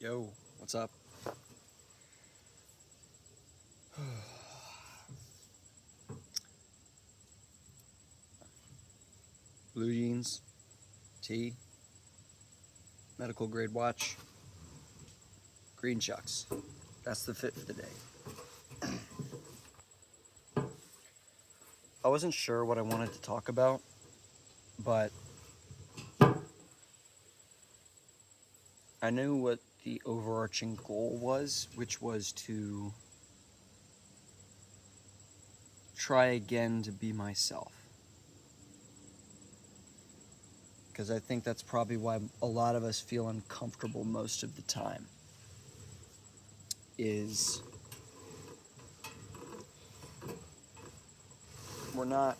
Yo, what's up? Blue jeans, tea, medical grade watch, green chucks. That's the fit for the day. I wasn't sure what I wanted to talk about, but I knew what the overarching goal was, which was to try again to be myself. Because I think that's probably why a lot of us feel uncomfortable most of the time. Is we're not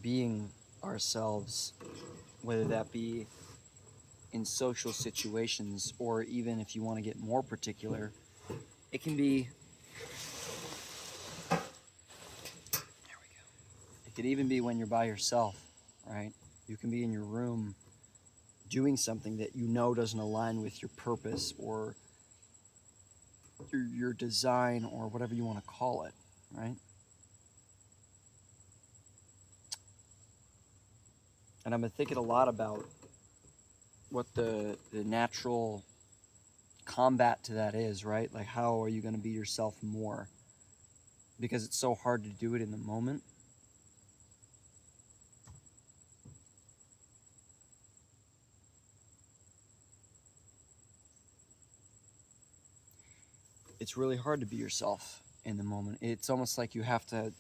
being ourselves, whether that be in social situations, or even if you want to get more particular, it can be, there we go. It could even be when you're by yourself, right? You can be in your room doing something that you know doesn't align with your purpose or your design or whatever you want to call it, right? And I've been thinking a lot about what the natural combat to that is, right? Like, how are you going to be yourself more? Because it's so hard to do it in the moment. It's really hard to be yourself in the moment. It's almost like you have to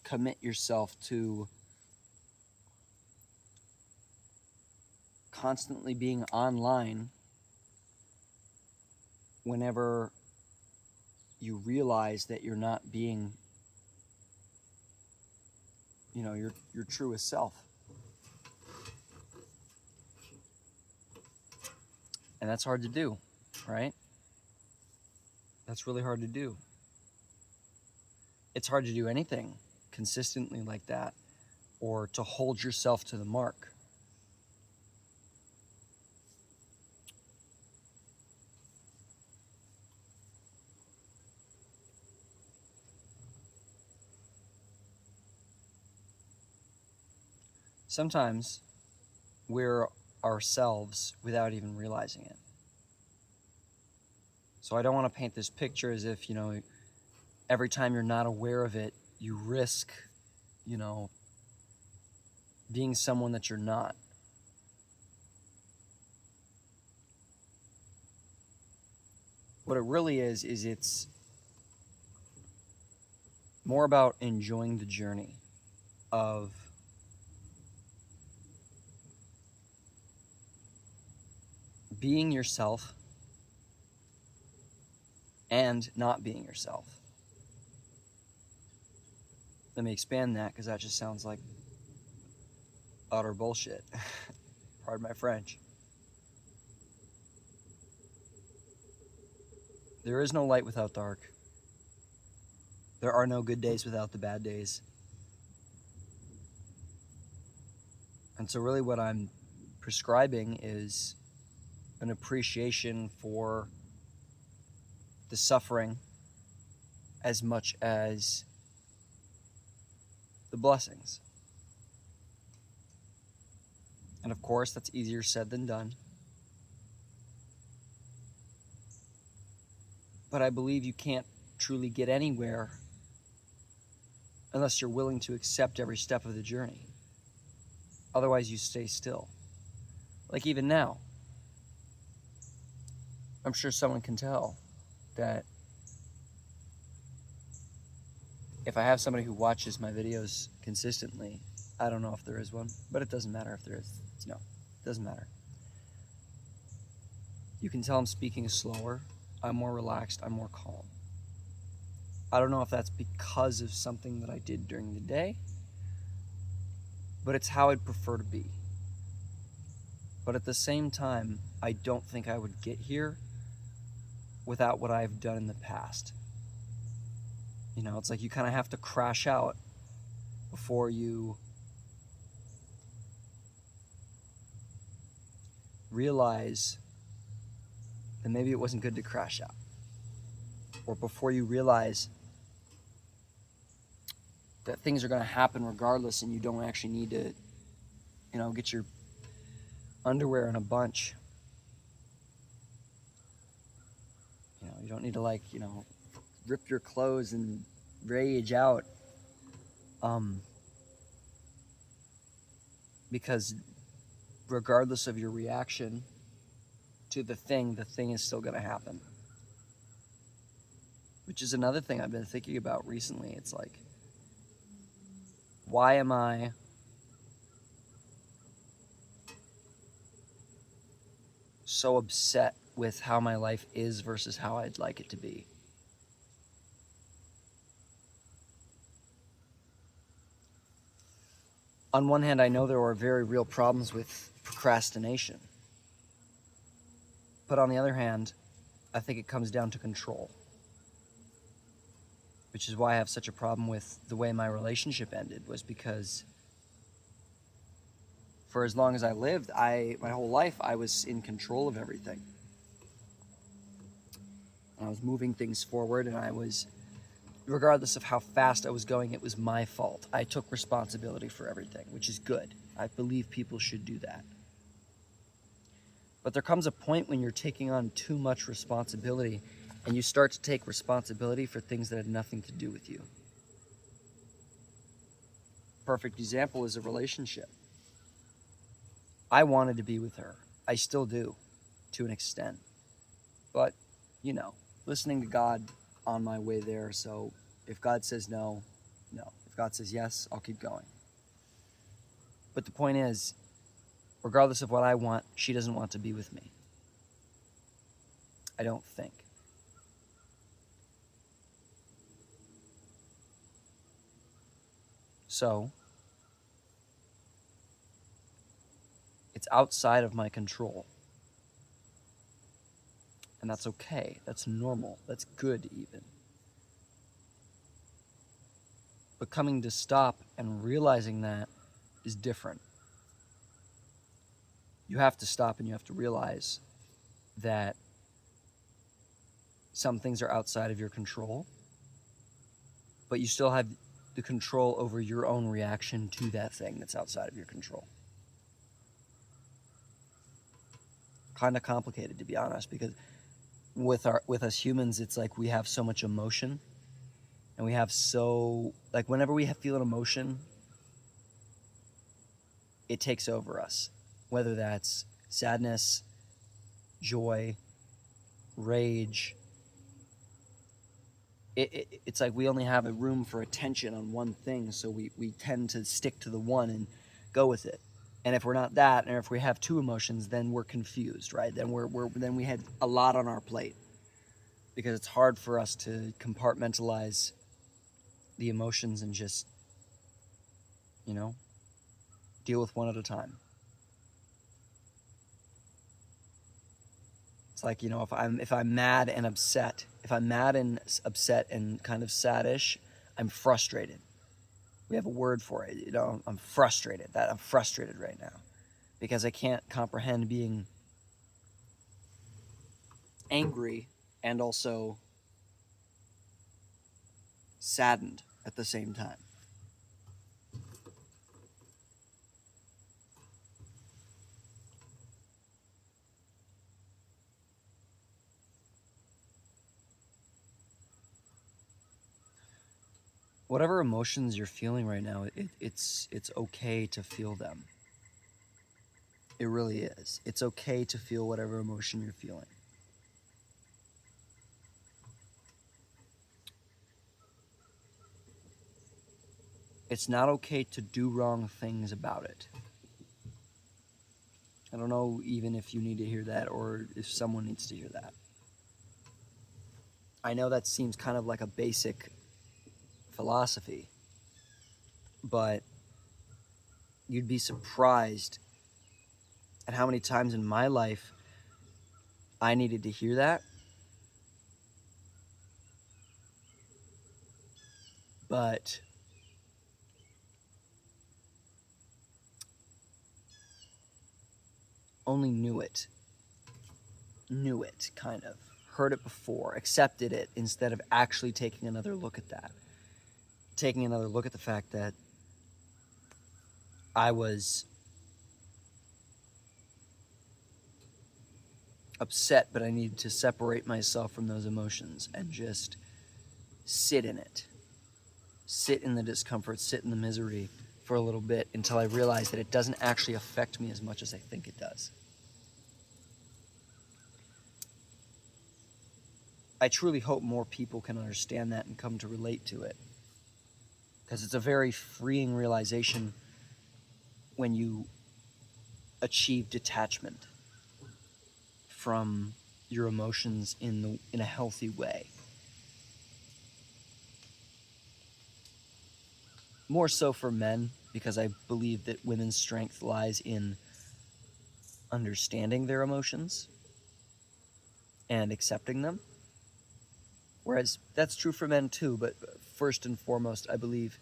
commit yourself to constantly being online whenever you realize that you're not being, your truest self. And that's hard to do, right? That's really hard to do. It's hard to do anything consistently like that, or to hold yourself to the mark. Sometimes we're ourselves without even realizing it. So I don't want to paint this picture as if, every time you're not aware of it, you risk, being someone that you're not. What it really is it's more about enjoying the journey of being yourself and not being yourself. Let me expand that, because that just sounds like utter bullshit. Pardon my French. There is no light without dark. There are no good days without the bad days. And so really what I'm prescribing is an appreciation for the suffering as much as the blessings. And of course, that's easier said than done. But I believe you can't truly get anywhere unless you're willing to accept every step of the journey. Otherwise, you stay still. Like even now, I'm sure someone can tell that if I have somebody who watches my videos consistently, I don't know if there is one, but it doesn't matter if there is. No, it doesn't matter. You can tell I'm speaking slower, I'm more relaxed, I'm more calm. I don't know if that's because of something that I did during the day, but it's how I'd prefer to be. But at the same time, I don't think I would get here without what I've done in the past. It's like you kind of have to crash out before you realize that maybe it wasn't good to crash out, or before you realize that things are going to happen regardless and you don't actually need to, get your underwear in a bunch. You don't need to rip your clothes and rage out. Because regardless of your reaction to the thing is still going to happen. Which is another thing I've been thinking about recently. It's like, why am I so upset with how my life is versus how I'd like it to be? On one hand, I know there are very real problems with procrastination. But on the other hand, I think it comes down to control. Which is why I have such a problem with the way my relationship ended, was because for as long as I lived, my whole life, I was in control of everything. I was moving things forward, and regardless of how fast I was going, it was my fault. I took responsibility for everything, which is good. I believe people should do that. But there comes a point when you're taking on too much responsibility, and you start to take responsibility for things that had nothing to do with you. Perfect example is a relationship. I wanted to be with her. I still do, to an extent. But, listening to God on my way there. So if God says no, no. If God says yes, I'll keep going. But the point is, regardless of what I want, she doesn't want to be with me. I don't think. So, it's outside of my control. And that's okay. That's normal. That's good, even. But coming to stop and realizing that is different. You have to stop and you have to realize that some things are outside of your control, but you still have the control over your own reaction to that thing that's outside of your control. Kind of complicated, to be honest, because with us humans, it's like we have so much emotion, and we have whenever we feel an emotion, it takes over us, whether that's sadness, joy, rage. It's like we only have a room for attention on one thing, so we tend to stick to the one and go with it. And if we're not that, and if we have two emotions, then we're confused, right? Then we had a lot on our plate, because it's hard for us to compartmentalize the emotions and just, deal with one at a time. It's like, if I'm mad and upset, and kind of saddish, I'm frustrated. We have a word for it. I'm frustrated. I'm frustrated right now because I can't comprehend being angry and also saddened at the same time. Whatever emotions you're feeling right now, it's okay to feel them. It really is. It's okay to feel whatever emotion you're feeling. It's not okay to do wrong things about it. I don't know even if you need to hear that or if someone needs to hear that. I know that seems kind of like a basic philosophy, but you'd be surprised at how many times in my life I needed to hear that. But only knew it, kind of, heard it before, accepted it, instead of actually taking another look at that. Taking another look at the fact that I was upset, but I needed to separate myself from those emotions and just sit in it. Sit in the discomfort, sit in the misery for a little bit until I realized that it doesn't actually affect me as much as I think it does. I truly hope more people can understand that and come to relate to it. Because it's a very freeing realization when you achieve detachment from your emotions in a healthy way. More so for men, because I believe that women's strength lies in understanding their emotions and accepting them. Whereas that's true for men too, but first and foremost, I believe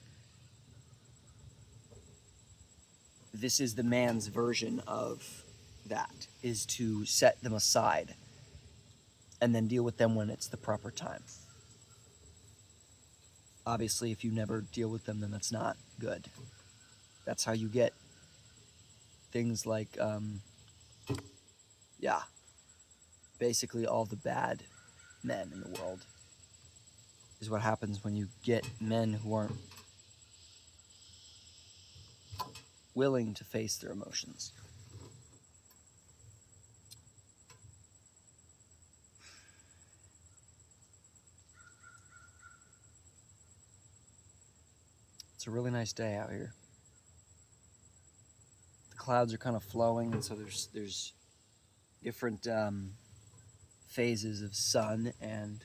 this is the man's version of that, is to set them aside and then deal with them when it's the proper time. Obviously, if you never deal with them, then that's not good. That's how you get things like, basically all the bad men in the world is what happens when you get men who aren't willing to face their emotions. It's a really nice day out here. The clouds are kind of flowing, and so there's different phases of sun and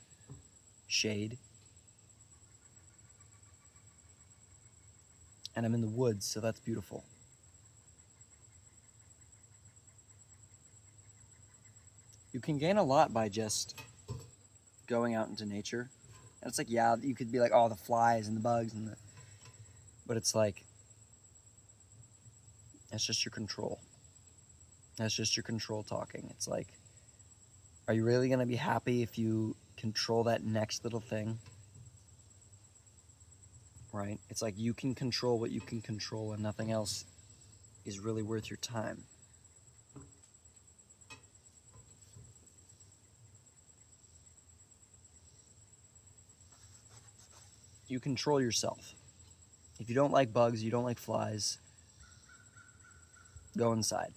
shade. And I'm in the woods, so that's beautiful. You can gain a lot by just going out into nature. And it's like, yeah, you could be like, oh, the flies and the bugs but it's like, that's just your control. That's just your control talking. It's like, are you really going to be happy if you control that next little thing? Right? It's like you can control what you can control, and nothing else is really worth your time. You control yourself. If you don't like bugs, you don't like flies, go inside.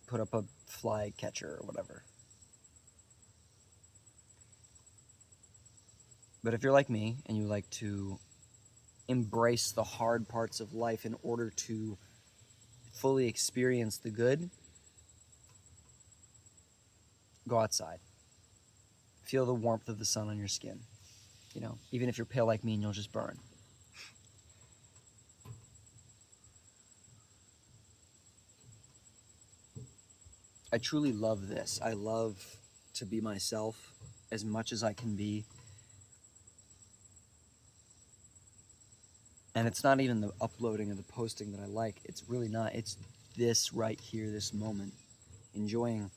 Put up a fly catcher or whatever. But if you're like me and you like to embrace the hard parts of life in order to fully experience the good, go outside. Feel the warmth of the sun on your skin. You know, even if you're pale like me and you'll just burn. I truly love this. I love to be myself as much as I can be. And it's not even the uploading or the posting that I like. It's really not. It's this right here, this moment. Enjoying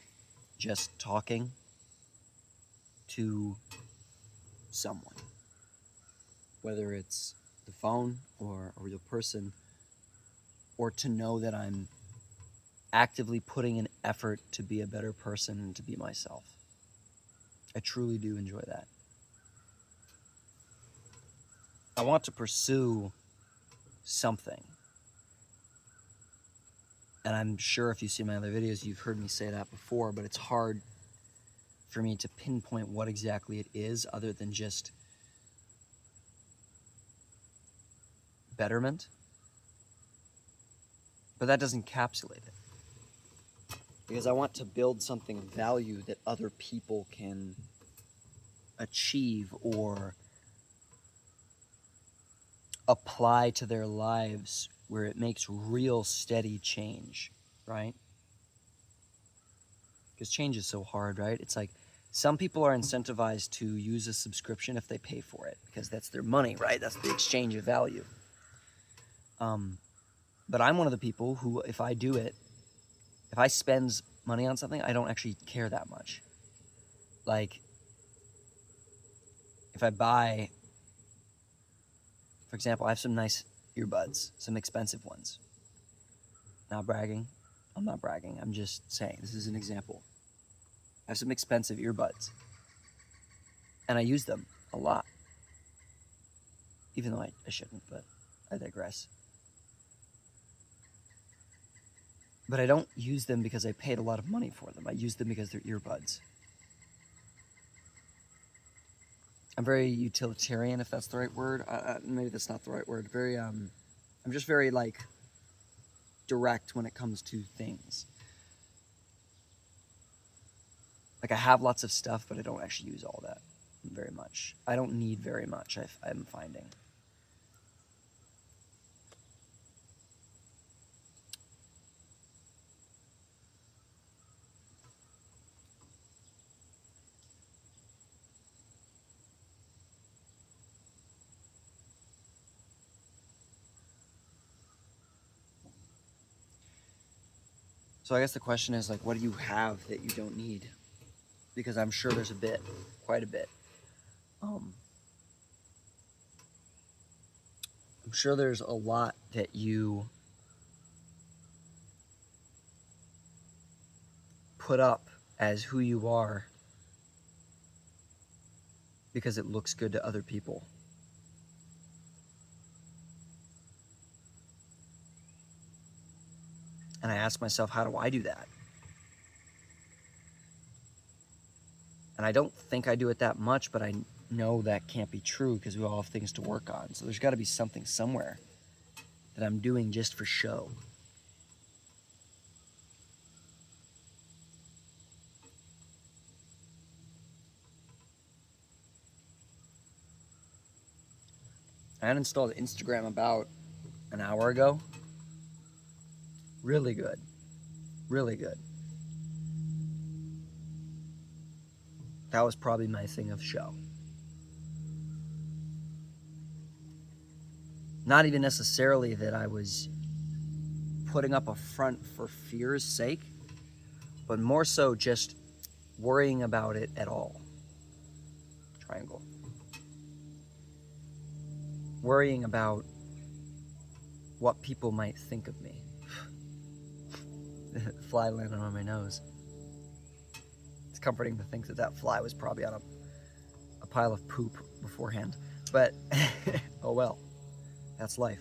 just talking to someone. Whether it's the phone or a real person, or to know that I'm actively putting an effort to be a better person and to be myself. I truly do enjoy that. I want to pursue something. And I'm sure if you see my other videos, you've heard me say that before, but it's hard for me to pinpoint what exactly it is other than just betterment. But that doesn't encapsulate it. Because I want to build something of value that other people can achieve or apply to their lives where it makes real steady change, right? Because change is so hard, right? It's like some people are incentivized to use a subscription if they pay for it because that's their money, right? That's the exchange of value. But I'm one of the people who, if I do it, if I spend money on something, I don't actually care that much. Like, if I buy, for example, I have some nice earbuds, some expensive ones. Not bragging. I'm not bragging. I'm just saying, this is an example. I have some expensive earbuds. And I use them a lot. Even though I shouldn't, but I digress. But I don't use them because I paid a lot of money for them. I use them because they're earbuds. I'm very utilitarian, if that's the right word. Maybe that's not the right word. I'm just very, like, direct when it comes to things. Like, I have lots of stuff, but I don't actually use all that very much. I don't need very much, I'm finding. So I guess the question is, like, what do you have that you don't need? Because I'm sure there's quite a bit. I'm sure there's a lot that you put up as who you are because it looks good to other people. And I ask myself, how do I do that? And I don't think I do it that much, but I know that can't be true because we all have things to work on. So there's got to be something somewhere that I'm doing just for show. I uninstalled Instagram about an hour ago. Really good. Really good. That was probably my thing of show. Not even necessarily that I was putting up a front for fear's sake, but more so just worrying about it at all. Triangle. Worrying about what people might think of me. Fly landed on my nose. It's comforting to think that that fly was probably on a pile of poop beforehand. But, oh well, that's life.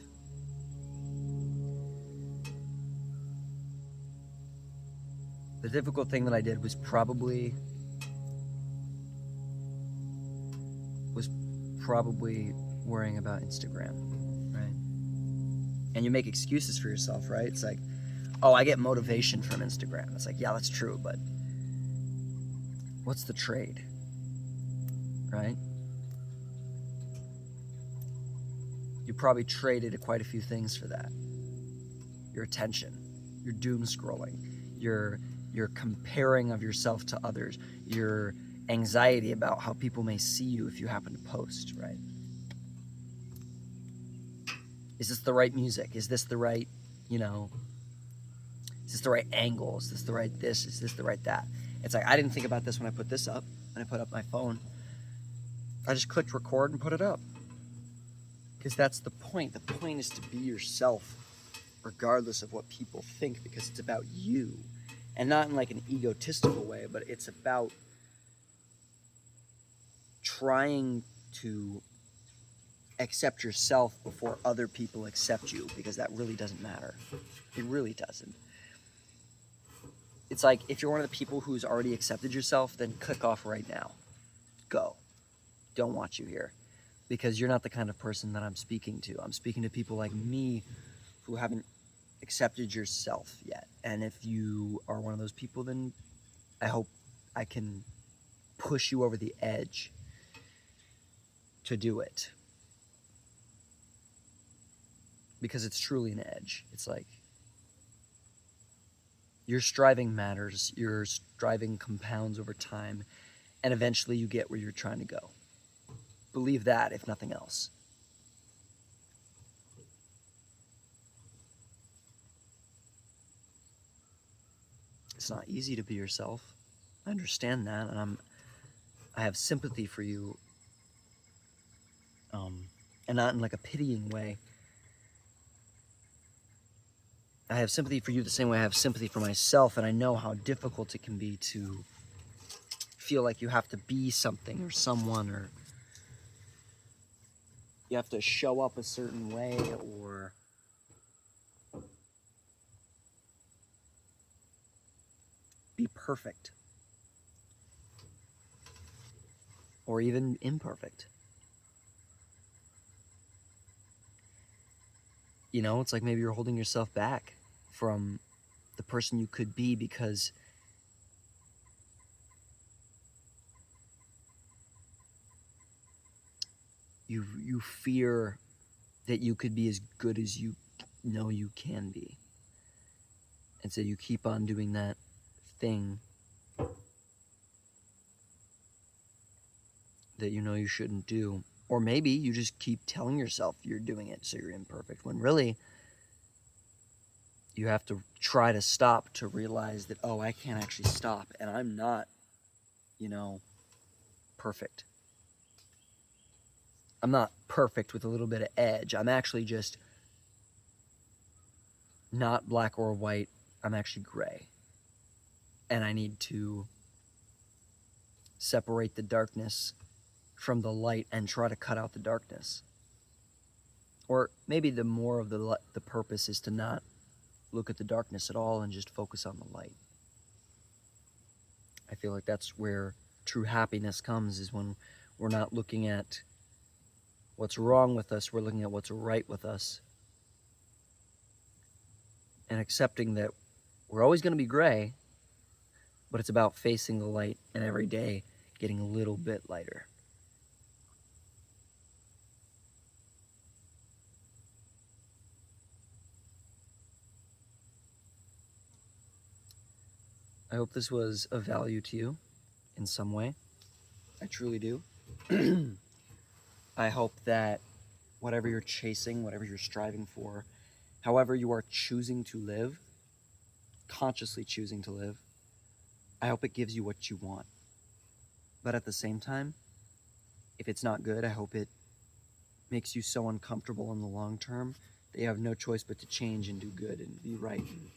The difficult thing that I did was probably worrying about Instagram, right? And you make excuses for yourself, right? It's like, oh, I get motivation from Instagram. It's like, yeah, that's true, but what's the trade, right? You probably traded quite a few things for that. Your attention, your doom scrolling, your comparing of yourself to others, your anxiety about how people may see you if you happen to post, right? Is this the right music? Is this the right, is this the right angle? Is this the right this? Is this the right that? It's like, I didn't think about this when I put this up, when I put up my phone. I just clicked record and put it up. Because that's the point. The point is to be yourself, regardless of what people think, because it's about you. And not in like an egotistical way, but it's about trying to accept yourself before other people accept you, because that really doesn't matter. It really doesn't. It's like, if you're one of the people who's already accepted yourself, then click off right now. Go. Don't want you here. Because you're not the kind of person that I'm speaking to. I'm speaking to people like me who haven't accepted yourself yet. And if you are one of those people, then I hope I can push you over the edge to do it. Because it's truly an edge. It's like, your striving matters, your striving compounds over time, and eventually you get where you're trying to go. Believe that, if nothing else. It's not easy to be yourself. I understand that, and I have sympathy for you, and not in like a pitying way. I have sympathy for you the same way I have sympathy for myself, and I know how difficult it can be to feel like you have to be something or someone, or you have to show up a certain way, or be perfect, or even imperfect. You know, it's like maybe you're holding yourself back from the person you could be because you fear that you could be as good as you know you can be. And so you keep on doing that thing that you know you shouldn't do. Or maybe you just keep telling yourself you're doing it so you're imperfect, when really you have to try to stop to realize that, oh, I can't actually stop, and I'm not, perfect. I'm not perfect with a little bit of edge. I'm actually just not black or white. I'm actually gray. And I need to separate the darkness from the light and try to cut out the darkness. Or maybe the more of the purpose is to not look at the darkness at all and just focus on the light. I feel like that's where true happiness comes, is when we're not looking at what's wrong with us, we're looking at what's right with us. And accepting that we're always going to be gray, but it's about facing the light and every day getting a little bit lighter. I hope this was of value to you in some way. I truly do. I hope that whatever you're chasing, whatever you're striving for, however you are choosing to live, consciously choosing to live, I hope it gives you what you want. But at the same time, if it's not good, I hope it makes you so uncomfortable in the long term that you have no choice but to change and do good and be right and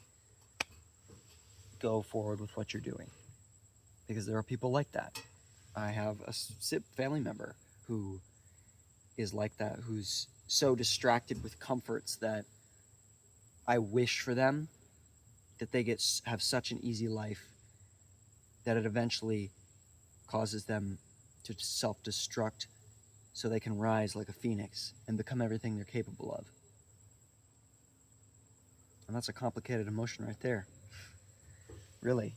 go forward with what you're doing. Because there are people like that. I have a family member who is like that, who's so distracted with comforts that I wish for them that they have such an easy life that it eventually causes them to self-destruct so they can rise like a phoenix and become everything they're capable of. And that's a complicated emotion right there. Really.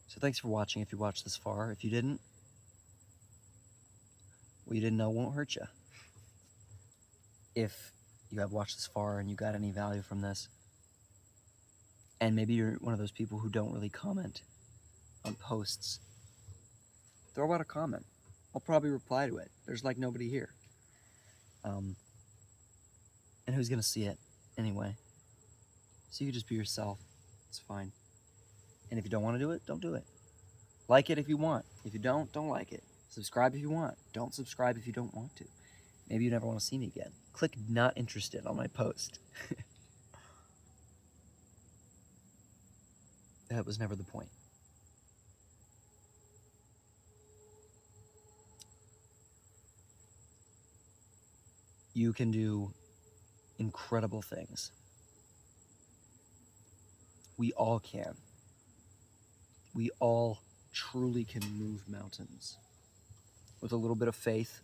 So thanks for watching if you watched this far. If you didn't, what you didn't know won't hurt you. If you have watched this far and you got any value from this, and maybe you're one of those people who don't really comment on posts, throw out a comment. I'll probably reply to it. There's like nobody here. And who's gonna see it anyway? So you can just be yourself. It's fine. And if you don't want to do it, don't do it. Like it if you want. If you don't like it. Subscribe if you want. Don't subscribe if you don't want to. Maybe you never want to see me again. Click not interested on my post. That was never the point. You can do incredible things. We all can. We all truly can move mountains with a little bit of faith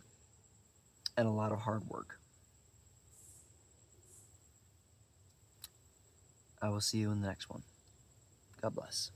and a lot of hard work. I will see you in the next one. God bless.